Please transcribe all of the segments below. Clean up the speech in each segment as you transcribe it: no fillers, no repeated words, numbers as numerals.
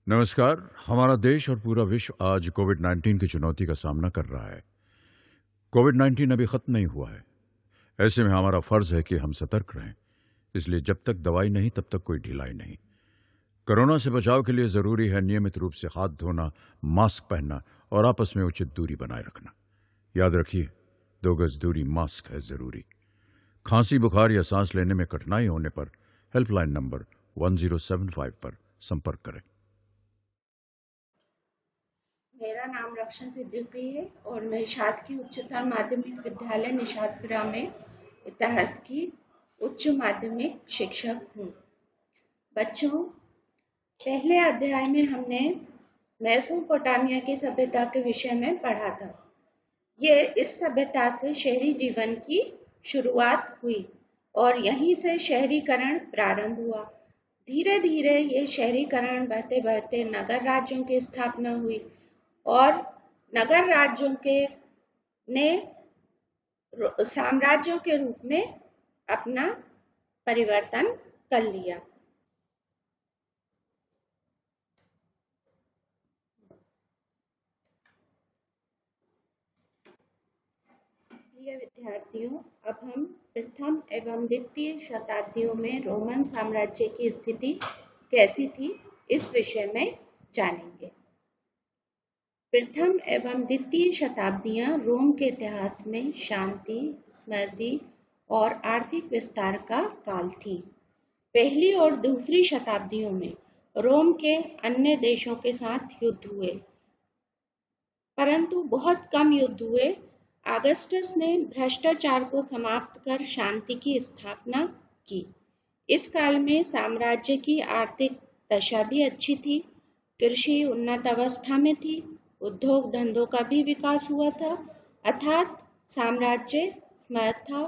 नमस्कार। हमारा देश और पूरा विश्व आज कोविड-19 की चुनौती का सामना कर रहा है। कोविड-19 अभी खत्म नहीं हुआ है। ऐसे में हमारा फर्ज है कि हम सतर्क रहें। इसलिए जब तक दवाई नहीं तब तक कोई ढिलाई नहीं। कोरोना से बचाव के लिए जरूरी है नियमित रूप से हाथ धोना, मास्क पहनना और आपस में उचित दूरी बनाए रखना। याद रखिए, 2 गज दूरी मास्क है जरूरी। खांसी, बुखार या सांस लेने में कठिनाई होने पर हेल्पलाइन नंबर 1075 पर संपर्क करें। मेरा नाम रक्षण सिद्दीकी है और मैं शासकीय उच्चतर माध्यमिक विद्यालय निशातपुरा में इतिहास की उच्च माध्यमिक शिक्षक हूँ। बच्चों, पहले अध्याय में हमने मेसोपोटामिया की सभ्यता के विषय में पढ़ा था। ये इस सभ्यता से शहरी जीवन की शुरुआत हुई और यहीं से शहरीकरण प्रारंभ हुआ। धीरे धीरे ये शहरीकरण बढ़ते बढ़ते नगर राज्यों की स्थापना हुई और नगर राज्यों के ने साम्राज्यों के रूप में अपना परिवर्तन कर लिया। प्रिय विद्यार्थियों, अब हम प्रथम एवं द्वितीय शताब्दियों में रोमन साम्राज्य की स्थिति कैसी थी, इस विषय में जानेंगे। प्रथम एवं द्वितीय शताब्दियां रोम के इतिहास में शांति, समृद्धि और आर्थिक विस्तार का काल थी। पहली और दूसरी शताब्दियों में रोम के अन्य देशों के साथ युद्ध हुए, परंतु बहुत कम युद्ध हुए। अगस्टस ने भ्रष्टाचार को समाप्त कर शांति की स्थापना की। इस काल में साम्राज्य की आर्थिक दशा भी अच्छी थी, कृषि उन्नत अवस्था में थी, उद्योग धंधों का भी विकास हुआ था, अर्थात साम्राज्य समृद्ध था,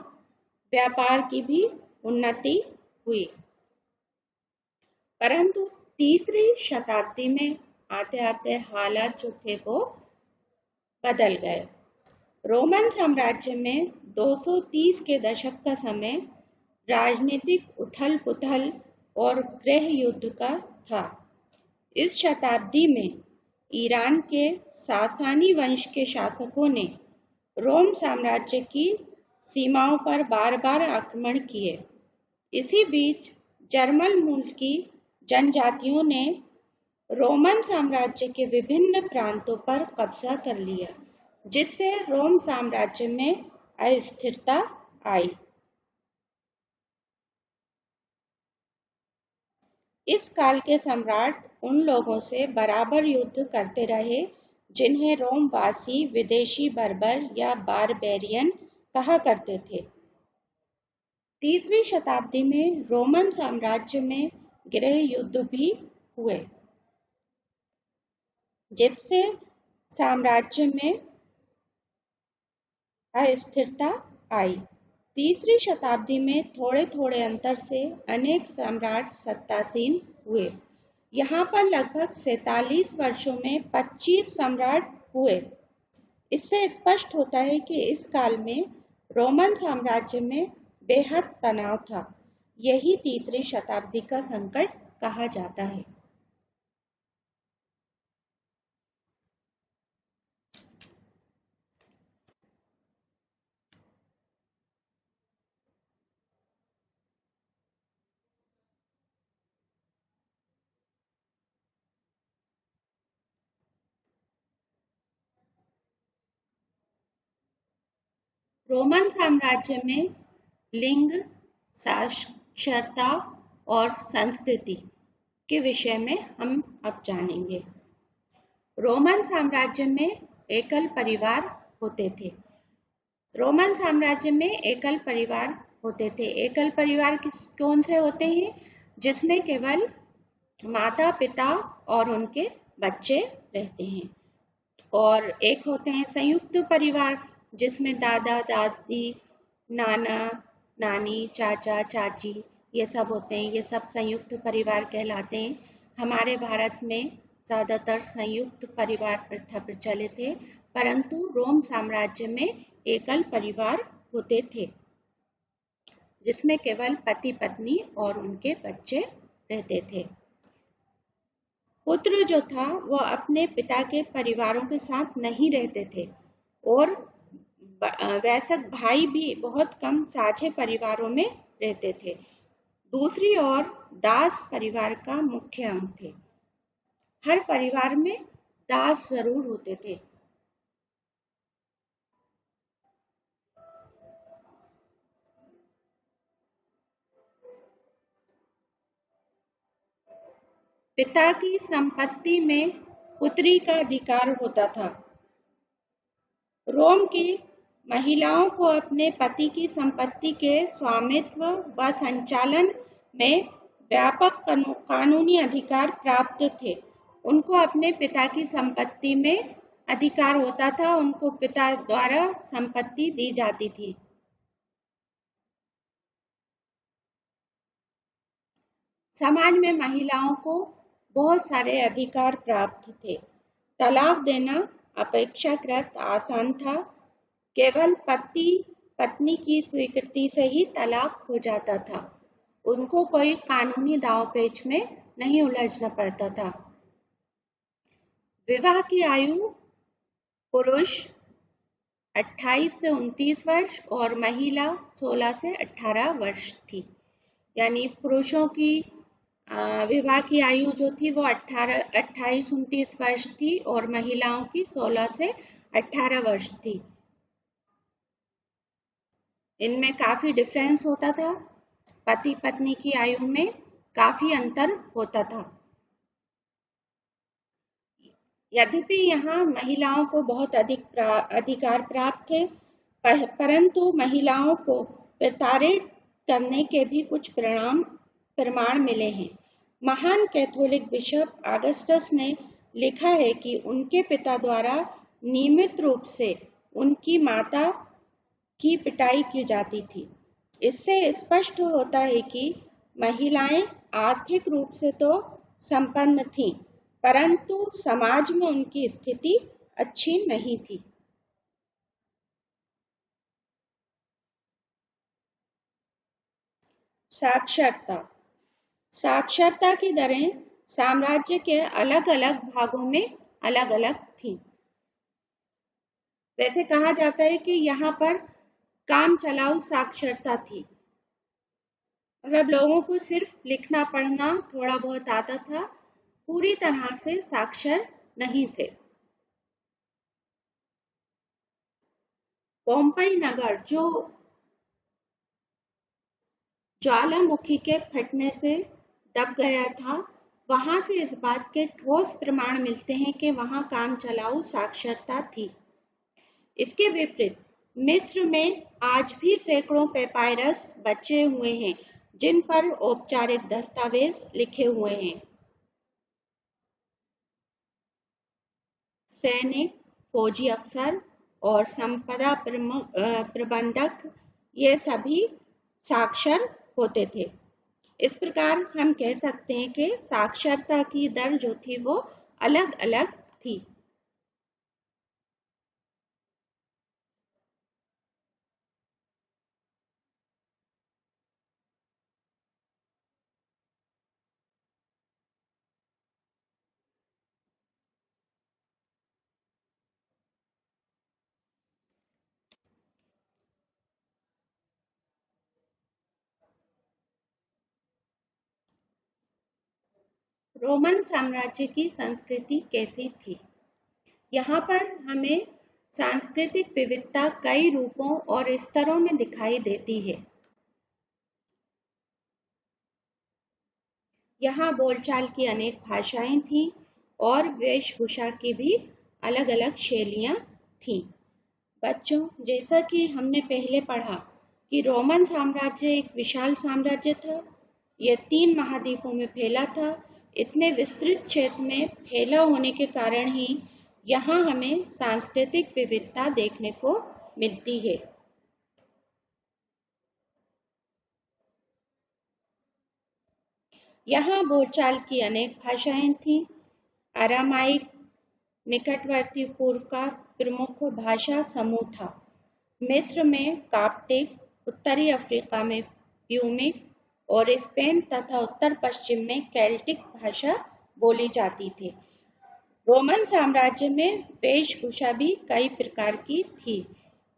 व्यापार की भी उन्नति हुई। परंतु तीसरी शताब्दी में आते आते हालात जो थे वो बदल गए। रोमन साम्राज्य में 230 के दशक का समय राजनीतिक उथल पुथल और गृह युद्ध का था। इस शताब्दी में ईरान के सासानी वंश के शासकों ने रोम साम्राज्य की सीमाओं पर बार बार आक्रमण किए। इसी बीच जर्मन मूल की जनजातियों ने रोमन साम्राज्य के विभिन्न प्रांतों पर कब्जा कर लिया, जिससे रोम साम्राज्य में अस्थिरता आई। इस काल के सम्राट उन लोगों से बराबर युद्ध करते रहे जिन्हें रोमवासी विदेशी बर्बर या बारबेरियन कहा करते थे। तीसरी शताब्दी में रोमन साम्राज्य में गृह युद्ध भी हुए, जिससे साम्राज्य में अस्थिरता आई। तीसरी शताब्दी में थोड़े थोड़े अंतर से अनेक सम्राट सत्तासीन हुए। यहाँ पर लगभग 47 वर्षों में 25 सम्राट हुए। इससे स्पष्ट होता है कि इस काल में रोमन साम्राज्य में बेहद तनाव था। यही तीसरी शताब्दी का संकट कहा जाता है। रोमन साम्राज्य में लिंग, साक्षरता और संस्कृति के विषय में हम अब जानेंगे। रोमन साम्राज्य में एकल परिवार होते थे। रोमन साम्राज्य में एकल परिवार होते थे। एकल परिवार कौन से होते हैं? जिसमें केवल माता पिता और उनके बच्चे रहते हैं। और एक होते हैं संयुक्त परिवार, जिसमें दादा दादी, नाना नानी, चाचा चाची ये सब होते हैं। ये सब संयुक्त परिवार कहलाते हैं। हमारे भारत में ज़्यादातर संयुक्त परिवार प्रथा प्रचलित है, परंतु रोम साम्राज्य में एकल परिवार होते थे, जिसमें केवल पति पत्नी और उनके बच्चे रहते थे। पुत्र जो था वह अपने पिता के परिवारों के साथ नहीं रहते थे और वयस्क भाई भी बहुत कम साझे परिवारों में रहते थे। दूसरी ओर दास परिवार का मुख्य अंग थे। हर परिवार में दास जरूर होते थे। पिता की संपत्ति में पुत्री का अधिकार होता था। रोम की महिलाओं को अपने पति की संपत्ति के स्वामित्व व संचालन में व्यापक कानूनी अधिकार प्राप्त थे। उनको अपने पिता की संपत्ति में अधिकार होता था। उनको पिता द्वारा संपत्ति दी जाती थी। समाज में महिलाओं को बहुत सारे अधिकार प्राप्त थे। तलाक देना अपेक्षाकृत आसान था। केवल पति पत्नी की स्वीकृति से ही तलाक हो जाता था। उनको कोई कानूनी दांवपेच में नहीं उलझना पड़ता था। विवाह की आयु पुरुष 28 से 29 वर्ष और महिला 16 से 18 वर्ष थी। यानी पुरुषों की विवाह की आयु जो थी वो 28-29 वर्ष थी और महिलाओं की 16 से 18 वर्ष थी। इनमें काफी डिफरेंस होता था। पति पत्नी की आयु में काफी अंतर होता था। यद्यपि यहाँ महिलाओं को बहुत अधिक अधिकार प्राप्त थे, परंतु महिलाओं को प्रताड़ित करने के भी कुछ प्रमाण मिले हैं। महान कैथोलिक बिशप ऑगस्टस ने लिखा है कि उनके पिता द्वारा नियमित रूप से उनकी माता की पिटाई की जाती थी। इससे स्पष्ट होता है कि महिलाएं आर्थिक रूप से तो संपन्न थीं, परंतु समाज में उनकी स्थिति अच्छी नहीं थी। साक्षरता। साक्षरता की दरें साम्राज्य के अलग अलग भागों में अलग अलग थीं। वैसे कहा जाता है कि यहाँ पर काम चलाऊ साक्षरता थी। मतलब लोगों को सिर्फ लिखना पढ़ना थोड़ा बहुत आता था, पूरी तरह से साक्षर नहीं थे। पोम्पई नगर जो ज्वालामुखी के फटने से दब गया था, वहां से इस बात के ठोस प्रमाण मिलते हैं कि वहां काम चलाऊ साक्षरता थी। इसके विपरीत मिस्र में आज भी सैकड़ों पेपायरस बचे हुए हैं जिन पर औपचारिक दस्तावेज लिखे हुए हैं। सैनिक, फौजी अफसर और संपदा प्रबंधक ये सभी साक्षर होते थे। इस प्रकार हम कह सकते हैं कि साक्षरता की दर जो थी वो अलग अलग थी। रोमन साम्राज्य की संस्कृति कैसी थी? यहाँ पर हमें सांस्कृतिक विविधता कई रूपों और स्तरों में दिखाई देती है। यहाँ बोलचाल की अनेक भाषाएं थीं और वेशभूषा की भी अलग अलग शैलियाँ थीं। बच्चों, जैसा कि हमने पहले पढ़ा कि रोमन साम्राज्य एक विशाल साम्राज्य था। यह 3 महाद्वीपों में फैला था। इतने विस्तृत क्षेत्र में फैला होने के कारण ही यहाँ हमें सांस्कृतिक विविधता देखने को मिलती है। यहाँ बोलचाल की अनेक भाषाएं थीं। अरामाइक निकटवर्ती पूर्व का प्रमुख भाषा समूह था। मिस्र में काप्टिक, उत्तरी अफ्रीका में प्यूमिक और स्पेन तथा उत्तर पश्चिम में केल्टिक भाषा बोली जाती थी। रोमन साम्राज्य में वेशभूषा भी कई प्रकार की थी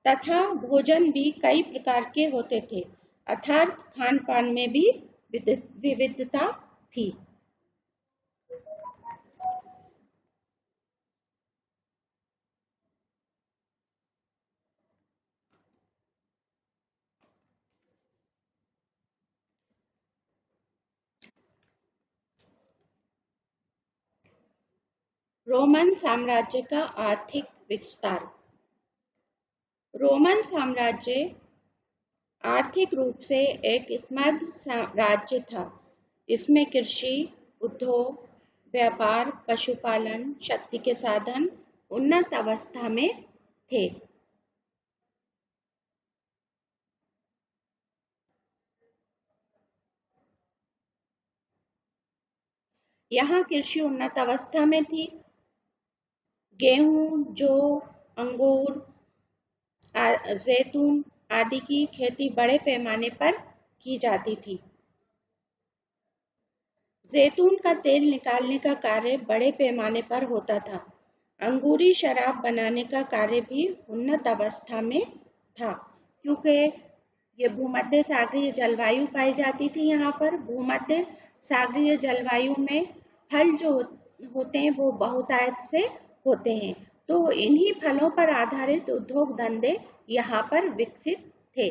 तथा भोजन भी कई प्रकार के होते थे, अर्थात खान पान में भी विविधता थी। रोमन साम्राज्य का आर्थिक विस्तार। रोमन साम्राज्य आर्थिक रूप से एक समृद्ध राज्य था। इसमें कृषि, उद्योग, व्यापार, पशुपालन, शक्ति के साधन उन्नत अवस्था में थे। यहाँ कृषि उन्नत अवस्था में थी। गेहूं, जौ, अंगूर, जैतून आदि की खेती बड़े पैमाने पर की जाती थी। जैतून का तेल निकालने का कार्य बड़े पैमाने पर होता था। अंगूरी शराब बनाने का कार्य भी उन्नत अवस्था में था, क्योंकि ये भूमध्य सागरीय जलवायु पाई जाती थी। यहाँ पर भूमध्य सागरीय जलवायु में फल जो होते हैं वो बहुतायत से होते हैं, तो इन्हीं फलों पर आधारित उद्योग धंधे यहाँ पर विकसित थे।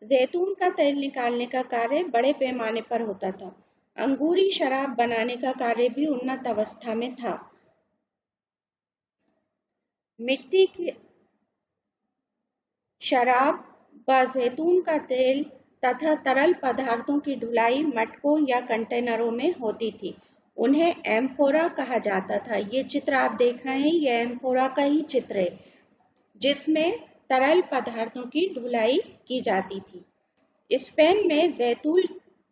जैतून का तेल निकालने का कार्य बड़े पैमाने पर होता था। अंगूरी शराब बनाने का कार्य भी उन्नत अवस्था में था। मिट्टी की शराब व जैतून का तेल तथा तरल पदार्थों की ढुलाई मटकों या कंटेनरों में होती थी। उन्हें एम्फोरा कहा जाता था। ये चित्र आप देख रहे हैं, ये एम्फोरा का ही चित्र है, जिसमें तरल पदार्थों की ढुलाई की जाती थी। स्पेन में जैतून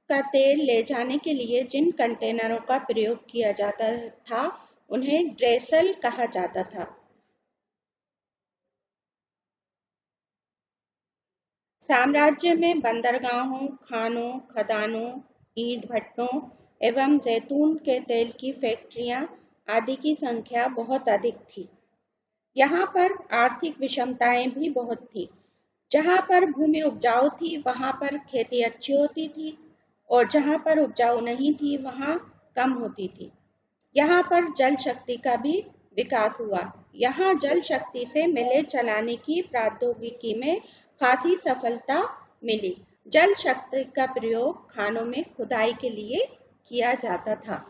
का तेल ले जाने के लिए जिन कंटेनरों का प्रयोग किया जाता था उन्हें ड्रेसल कहा जाता था। साम्राज्य में बंदरगाहों, खानों, खदानों, ईंट भट्टों एवं जैतून के तेल की फैक्ट्रियां आदि की संख्या बहुत अधिक थी। यहाँ पर आर्थिक विषमताएं भी बहुत थी। जहाँ पर भूमि उपजाऊ थी वहाँ पर खेती अच्छी होती थी और जहाँ पर उपजाऊ नहीं थी वहाँ कम होती थी। यहाँ पर जल शक्ति का भी विकास हुआ। यहाँ जल शक्ति से मिलें चलाने की प्रौद्योगिकी में खासी सफलता मिली। जल शक्ति का प्रयोग खानों में खुदाई के लिए किया जाता था।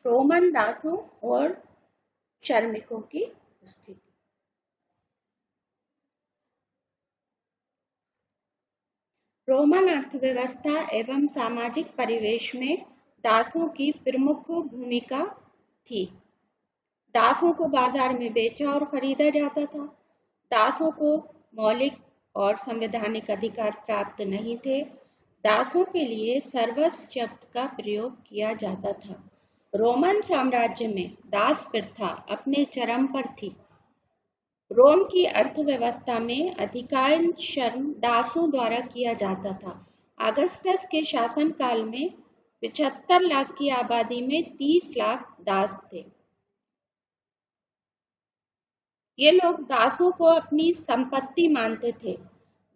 रोमन दासों और श्रमिकों की स्थिति। रोमन अर्थव्यवस्था एवं सामाजिक परिवेश में दासों की प्रमुख भूमिका थी। दासों को बाजार में बेचा और खरीदा जाता था। दासों को मौलिक और संवैधानिक अधिकार प्राप्त नहीं थे। दासों के लिए सर्वस शब्द का प्रयोग किया जाता था। रोमन साम्राज्य में दास प्रथा अपने चरम पर थी। रोम की अर्थव्यवस्था में अधिकांश श्रम दासों द्वारा किया जाता था। अगस्टस के शासनकाल में 75 लाख की आबादी में 30 लाख दास थे। ये लोग दासों को अपनी संपत्ति मानते थे।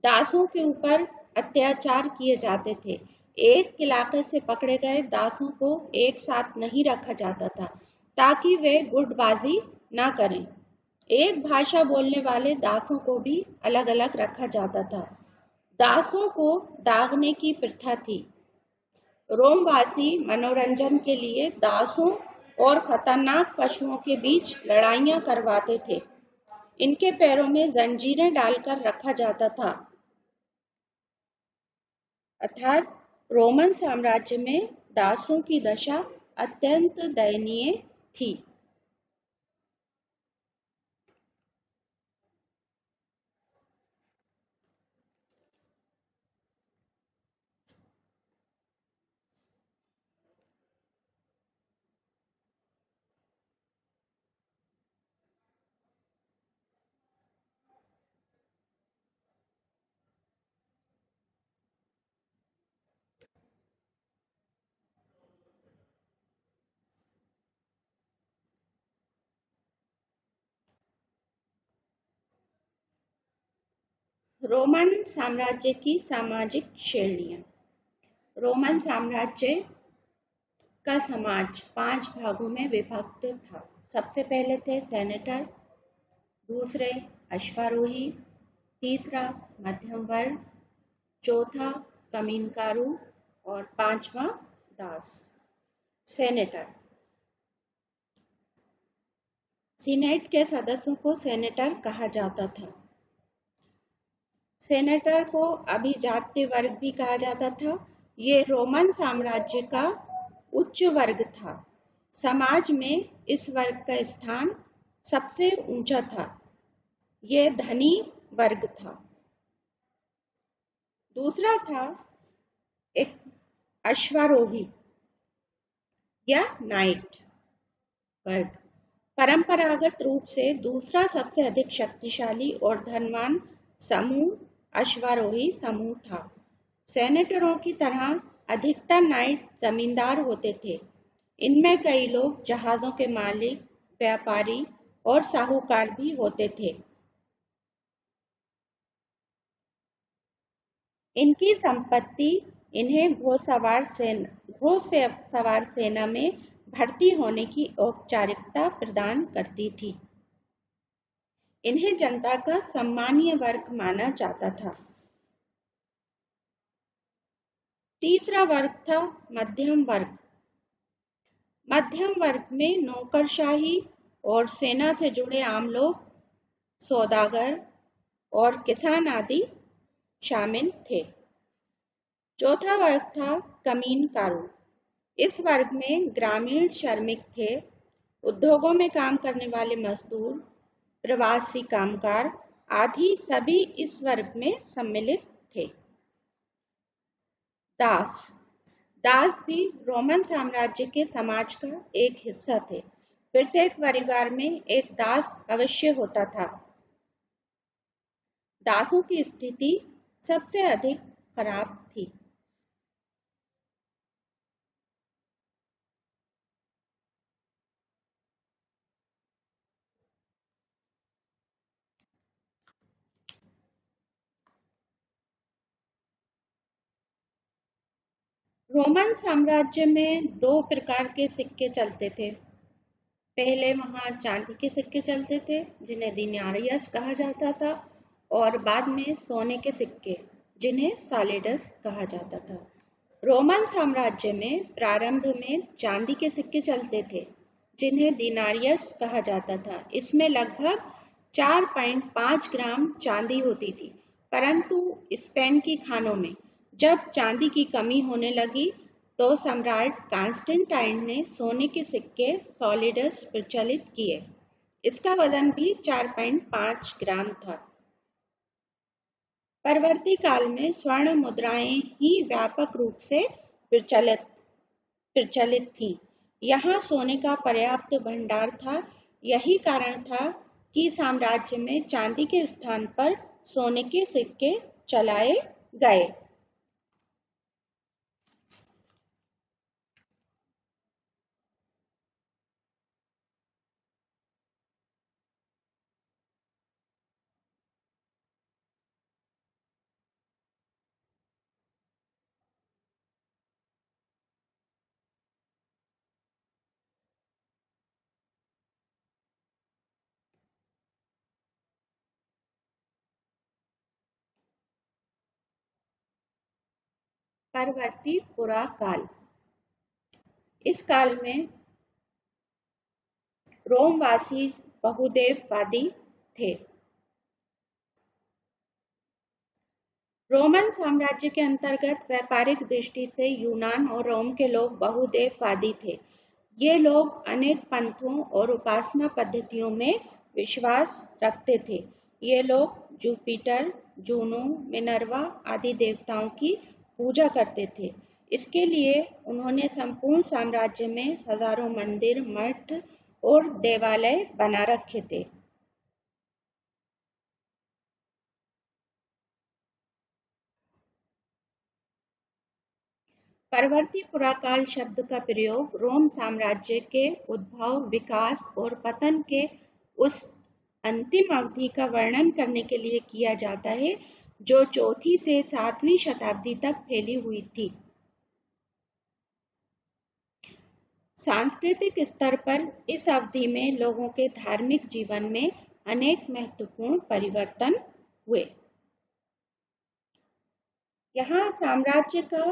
दासों के ऊपर अत्याचार किए जाते थे। एक इलाके से पकड़े गए दासों को एक साथ नहीं रखा जाता था ताकि वे गुटबाजी ना करें। एक भाषा बोलने वाले दासों को भी अलग अलग रखा जाता था। दासों को दागने की प्रथा थी। रोमवासी मनोरंजन के लिए दासों और खतरनाक पशुओं के बीच लड़ाइयां करवाते थे। इनके पैरों में जंजीरें डालकर रखा जाता था। अर्थात रोमन साम्राज्य में दासों की दशा अत्यंत दयनीय थी। रोमन साम्राज्य की सामाजिक श्रेणियां। रोमन साम्राज्य का समाज 5 भागों में विभक्त था। सबसे पहले थे सेनेटर, दूसरे अश्वारोही, तीसरा मध्यम वर्ग, चौथा कमीनकारू और पांचवा दास। सेनेटर। सीनेट के सदस्यों को सेनेटर कहा जाता था। सेनेटर को अभिजात्य वर्ग भी कहा जाता था। ये रोमन साम्राज्य का उच्च वर्ग था। समाज में इस वर्ग का स्थान सबसे ऊंचा था। यह धनी वर्ग था। दूसरा था एक अश्वारोही या नाइट वर्ग। परंपरागत रूप से दूसरा सबसे अधिक शक्तिशाली और धनवान समूह अश्वारोही समूह था। सेनेटरों की तरह अधिकतर नाइट जमींदार होते थे। इनमें कई लोग जहाजों के मालिक, व्यापारी और साहूकार भी होते थे। इनकी संपत्ति इन्हें घोड़सवार सेना में भर्ती होने की औपचारिकता प्रदान करती थी। इन्हें जनता का सम्मानीय वर्ग माना जाता था। तीसरा वर्ग था मध्यम वर्ग। मध्यम वर्ग में नौकरशाही और सेना से जुड़े आम लोग, सौदागर और किसान आदि शामिल थे। चौथा वर्ग था कमीनकारू। इस वर्ग में ग्रामीण श्रमिक थे, उद्योगों में काम करने वाले मजदूर, प्रवासी कामगार आदि सभी इस वर्ग में सम्मिलित थे। दास। दास भी रोमन साम्राज्य के समाज का एक हिस्सा थे। प्रत्येक परिवार में एक दास अवश्य होता था। दासों की स्थिति सबसे अधिक खराब थी। रोमन साम्राज्य में 2 प्रकार के सिक्के चलते थे। पहले वहां चांदी के सिक्के चलते थे जिन्हें दिनारियस कहा जाता था, और बाद में सोने के सिक्के जिन्हें सॉलिडस कहा जाता था। रोमन साम्राज्य में प्रारंभ में चांदी के सिक्के चलते थे जिन्हें दिनारियस कहा जाता था। इसमें लगभग 4.5 ग्राम चांदी होती थी। परंतु स्पेन की खानों में जब चांदी की कमी होने लगी तो सम्राट कॉन्स्टेंटाइन ने सोने के सिक्के सॉलिडस प्रचलित किए। इसका वजन भी 4.5 ग्राम था। परवर्ती काल में स्वर्ण मुद्राएं ही व्यापक रूप से प्रचलित थीं। यहाँ सोने का पर्याप्त भंडार था। यही कारण था कि साम्राज्य में चांदी के स्थान पर सोने के सिक्के चलाए गए। परवर्ती पुरा काल। इस काल में रोमवासी बहुदेववादी थे। रोमन साम्राज्य के अंतर्गत व्यापारिक दृष्टि से यूनान और रोम के लोग बहुदेववादी थे। ये लोग अनेक पंथों और उपासना पद्धतियों में विश्वास रखते थे। ये लोग जुपिटर, जूनो, मिनर्वा आदि देवताओं की पूजा करते थे। इसके लिए उन्होंने संपूर्ण साम्राज्य में हजारों मंदिर, मठ और देवालय बना रखे थे। परवर्ती पुराकाल शब्द का प्रयोग रोम साम्राज्य के उद्भव, विकास और पतन के उस अंतिम अवधि का वर्णन करने के लिए किया जाता है जो चौथी से 7वीं शताब्दी तक फैली हुई थी। सांस्कृतिक स्तर पर इस अवधि में लोगों के धार्मिक जीवन में अनेक महत्वपूर्ण परिवर्तन हुए। यहाँ साम्राज्य का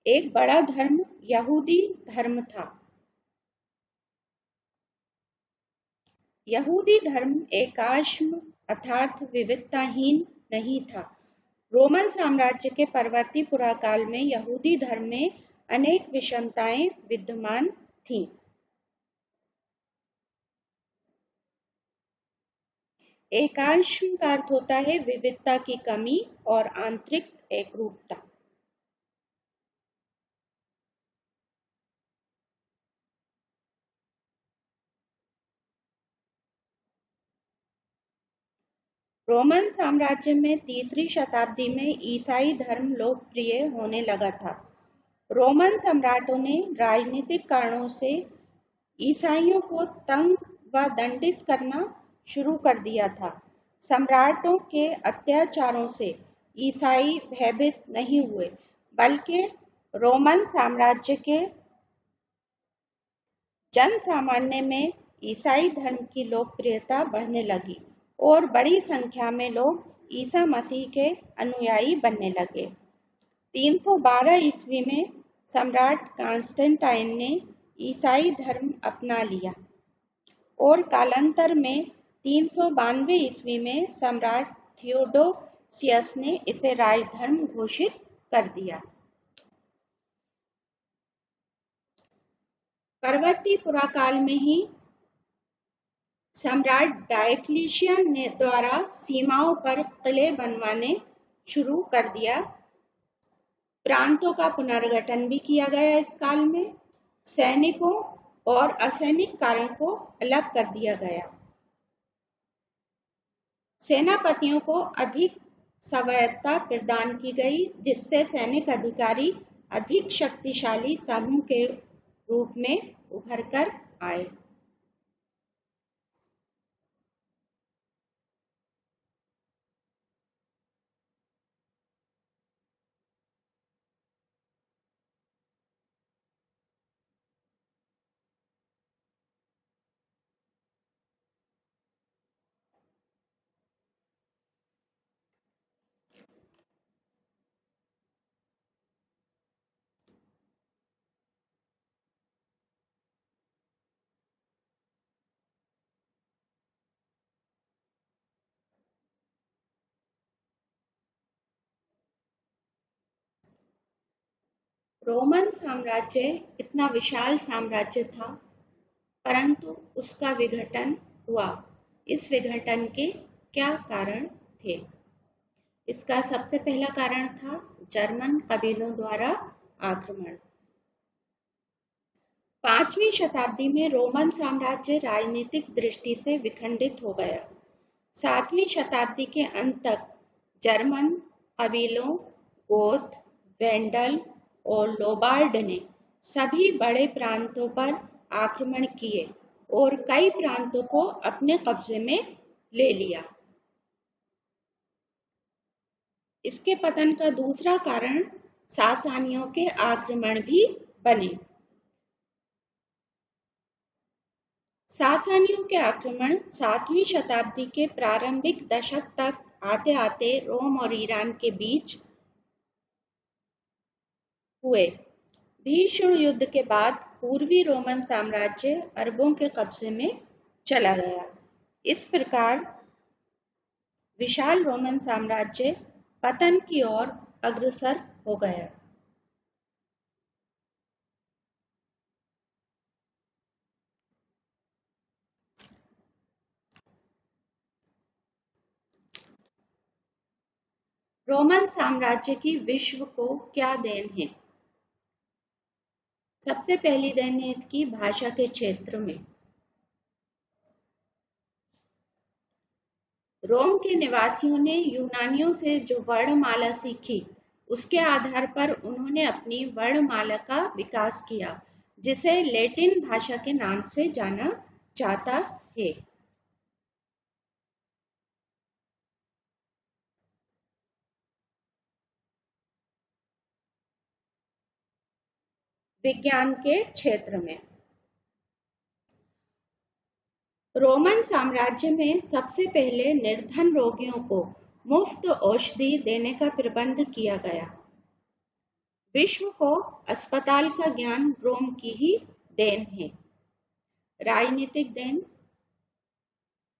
एक बड़ा धर्म यहूदी धर्म था। यहूदी धर्म एकाश्म अर्थात विविधताहीन नहीं था। रोमन साम्राज्य के परवर्ती पुराकाल में यहूदी धर्म में अनेक विषमताएं विद्यमान थीं। एकाश्म का अर्थ होता है विविधता की कमी और आंतरिक एकरूपता। रोमन साम्राज्य में तीसरी शताब्दी में ईसाई धर्म लोकप्रिय होने लगा था। रोमन सम्राटों ने राजनीतिक कारणों से ईसाइयों को तंग व दंडित करना शुरू कर दिया था। सम्राटों के अत्याचारों से ईसाई भयभीत नहीं हुए, बल्कि रोमन साम्राज्य के जन सामान्य में ईसाई धर्म की लोकप्रियता बढ़ने लगी और बड़ी संख्या में लोग ईसा मसीह के अनुयायी बनने लगे। 312 ईस्वी में सम्राट कॉन्स्टेंटाइन ने ईसाई धर्म अपना लिया और कालांतर में 392 ईस्वी में सम्राट थियोडोसियस ने इसे राजधर्म घोषित कर दिया। परवर्ती पुराकाल में ही सम्राट डायक्लिशियन ने द्वारा सीमाओं पर किले बनवाने शुरू कर दिया। प्रांतों का पुनर्गठन भी किया गया। इस काल में सैनिकों और असैनिक कार्यों को अलग कर दिया गया। सेनापतियों को अधिक स्वायत्तता प्रदान की गई, जिससे सैनिक अधिकारी अधिक शक्तिशाली समूह के रूप में उभर कर आए। रोमन साम्राज्य इतना विशाल साम्राज्य था, परंतु उसका विघटन हुआ। इस विघटन के क्या कारण थे? इसका सबसे पहला कारण था जर्मन कबीलों द्वारा आक्रमण। 5वीं शताब्दी में रोमन साम्राज्य राजनीतिक दृष्टि से विखंडित हो गया। 7वीं शताब्दी के अंत तक जर्मन कबीलों गोथ, वेंडल और लोबार्ड ने सभी बड़े प्रांतों पर आक्रमण किए और कई प्रांतों को अपने कब्जे में ले लिया। इसके पतन का दूसरा कारण सासानियों के आक्रमण भी बने। सासानियों के आक्रमण 7वीं शताब्दी के प्रारंभिक दशक तक आते आते रोम और ईरान के बीच हुए। भीषण युद्ध के बाद पूर्वी रोमन साम्राज्य अरबों के कब्जे में चला गया। इस प्रकार विशाल रोमन साम्राज्य पतन की ओर अग्रसर हो गया। रोमन साम्राज्य की विश्व को क्या देन है? सबसे पहली देन है इसकी भाषा के क्षेत्र में। रोम के निवासियों ने यूनानियों से जो वर्णमाला सीखी, उसके आधार पर उन्होंने अपनी वर्णमाला का विकास किया, जिसे लैटिन भाषा के नाम से जाना जाता है। विज्ञान के क्षेत्र में। रोमन साम्राज्य में सबसे पहले निर्धन रोगियों को मुफ्त औषधि देने का प्रबंध किया गया। विश्व को अस्पताल का ज्ञान रोम की ही देन है। राजनीतिक देन,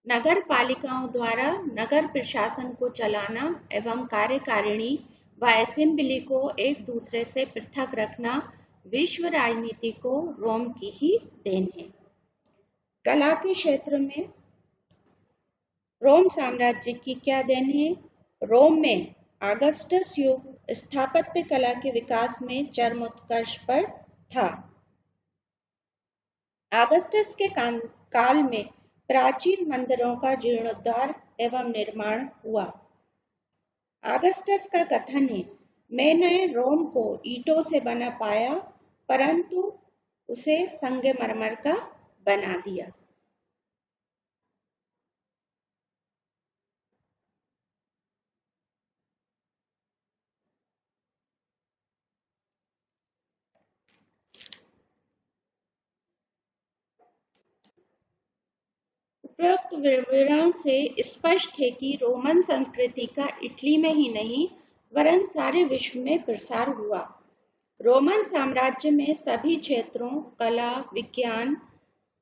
नगर पालिकाओं द्वारा नगर प्रशासन को चलाना एवं कार्यकारिणी व असेंबली को एक दूसरे से पृथक रखना विश्व राजनीति को रोम की ही देन है। कला के क्षेत्र में रोम साम्राज्य की क्या देन है? रोम में ऑगस्टस युग स्थापत्य कला के विकास में चरम उत्कर्ष पर था। ऑगस्टस के काल में प्राचीन मंदिरों का जीर्णोद्धार एवं निर्माण हुआ। ऑगस्टस का कथन है, मैंने रोम को ईंटों से बना पाया, परंतु उसे संगमरमर का बना दिया। उपरोक्त विवरण से स्पष्ट है कि रोमन संस्कृति का इटली में ही नहीं वरन सारे विश्व में प्रसार हुआ। रोमन साम्राज्य में सभी क्षेत्रों कला, विज्ञान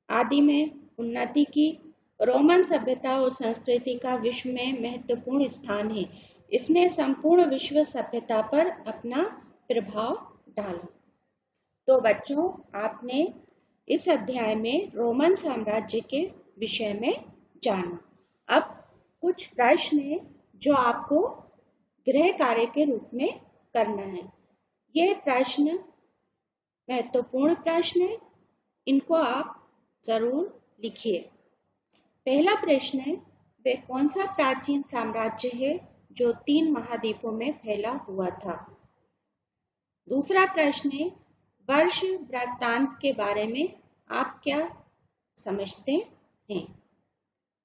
आदि में उन्नति की। रोमन सभ्यता और संस्कृति का विश्व में महत्वपूर्ण स्थान है। इसने संपूर्ण विश्व सभ्यता पर अपना प्रभाव डाला। तो बच्चों, आपने इस अध्याय में रोमन साम्राज्य के विषय में जाना। अब कुछ प्रश्न हैं जो आपको गृह कार्य के रूप में करना है। ये प्रश्न महत्वपूर्ण प्रश्न है, इनको आप जरूर लिखिए। पहला प्रश्न है, वे कौन सा प्राचीन साम्राज्य है जो 3 महाद्वीपों में फैला हुआ था? दूसरा प्रश्न है, वर्ष वृत्तांत के बारे में आप क्या समझते हैं?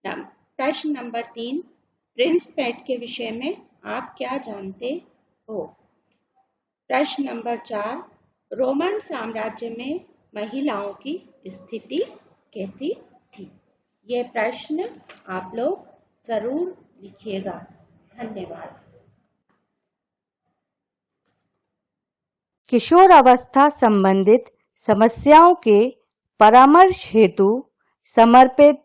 प्रश्न नंबर 3, प्रिंस पेट के विषय में आप क्या जानते हो? प्रश्न नंबर 4, रोमन साम्राज्य में महिलाओं की स्थिति कैसी थी? ये प्रश्न आप लोग जरूर लिखिएगा। धन्यवाद। किशोरावस्था संबंधित समस्याओं के परामर्श हेतु समर्पित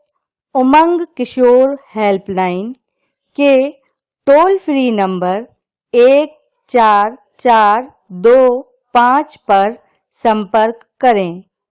उमंग किशोर हेल्पलाइन के टोल फ्री नंबर 144225 पर संपर्क करें।